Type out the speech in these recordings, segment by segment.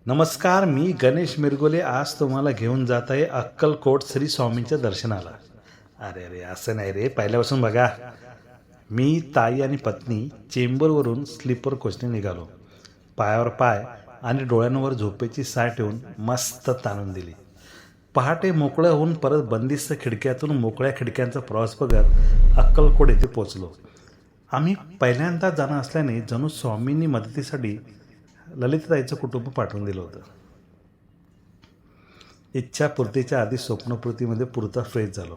नमस्कार, मी गणेश मिरगोले आज तुम्हाला घेऊन जात आहे अक्कलकोट श्री स्वामींच्या दर्शनाला. अरे अरे असं नाही रे, पहिल्यापासून बघा. मी, ताई आणि पत्नी चेंबूरवरून स्लीपर कोचने निघालो. पायावर पाय आणि डोळ्यांवर झोपेची साय ठेवून मस्त ताणून दिली. पहाटे मोकळं होऊन परत बंदिस्त खिडक्यातून मोकळ्या खिडक्यांचा प्रवास बघत अक्कलकोट येथे पोचलो. आम्ही पहिल्यांदा जाणं असल्याने जणू स्वामींनी मदतीसाठी ललिताताईचं कुटुंब पाठवून दिलं होतं. इच्छापूर्तीच्या आधी स्वप्नपूर्तीमध्ये पुरता फ्रेश झालो.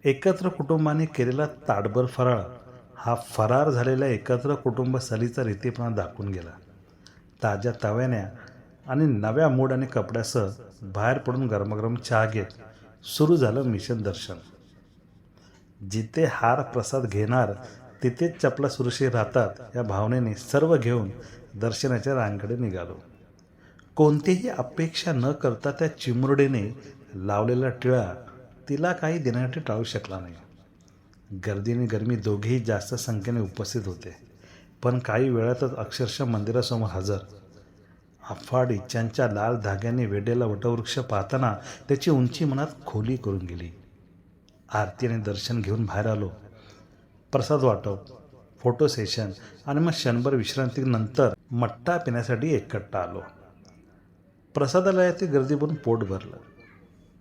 एकत्र कुटुंबाने केलेला ताटभर फराळ हा फरार झालेल्या एकत्र कुटुंब सहलीचा रीतीपणा दाखवून गेला. ताज्या तव्यान्या आणि नव्या मूड आणि कपड्यासह बाहेर पडून गरमागरम चहा घेत सुरू झालं मिशन दर्शन. जिथे हार प्रसाद घेणार तिथेच चपला सुरक्षित राहतात या भावनेने सर्व घेऊन दर्शनाच्या रांगेकडे निघालो. कोणतीही अपेक्षा न करता त्या चिमुरडीने लावलेला टिळा तिला काही देण्यासाठी टाळू शकला नाही. गर्दी आणि गरमी दोघेही जास्त संख्येने उपस्थित होते, पण काही वेळातच अक्षरशः मंदिरासमोर हजर. अफाट इच्छांच्या लाल धाग्याने वेढलेला वटवृक्ष पाहताना त्याची उंची मनात खोली करून गेली. आरती आणि दर्शन घेऊन बाहेर आलो. प्रसाद वाटप, फोटो सेशन आणि मग क्षणभर विश्रांतीनंतर मट्टा पिण्यासाठी एकट्टा आलो. प्रसादालयातील गर्दी बघून पोट भरलं.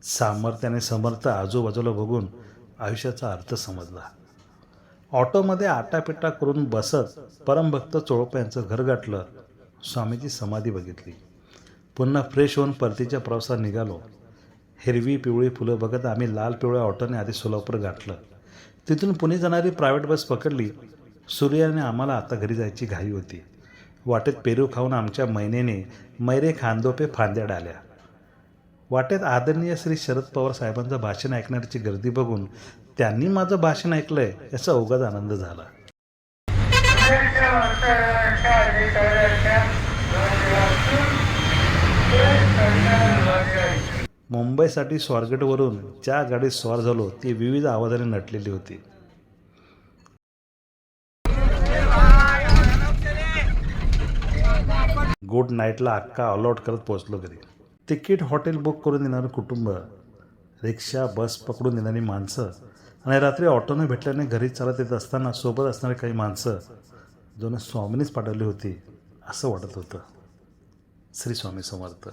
सामर्थ्याने समर्थ आजूबाजूला बघून आयुष्याचा अर्थ समजला. ऑटोमध्ये आटापिटा करून बसत परमभक्त चोळप्पा यांचं घर गाठलं. स्वामीची समाधी बघितली. पुन्हा फ्रेश होऊन परतीच्या प्रवासात निघालो. हिरवी पिवळी फुलं बघत आम्ही लाल पिवळ्या ऑटोने आधी सोलापूर गाठलं. तिथून पुणे जाणारी प्रायव्हेट बस पकडली. सूर्याने आम्हाला आता घरी जायची घाई होती. वाटेत पेरू खाऊन आमच्या मैनेने मैरे खांदोपे फांद्या डाल्या. वाटेत आदरणीय श्री शरद पवार साहेबांचं भाषण ऐकण्याची गर्दी बघून त्यांनी माझं भाषण ऐकलंय याचा ओघात आनंद झाला. मुंबईसाठी स्वारगेटवरून ज्या गाडीत स्वार झालो ती विविध आवाजाने नटलेली होती. गुड नाईटला अक्का ऑलआउट करत पोहोचलो घरी. तिकीट हॉटेल बुक करून देणारं कुटुंब, रिक्षा बस पकडून देणारी माणसं आणि रात्री ऑटोने भेटल्याने घरी चालत येत असताना सोबत असणारी काही माणसं जणू स्वामींनीच पाठवली होती असं वाटत होतं. श्री स्वामी समर्थ.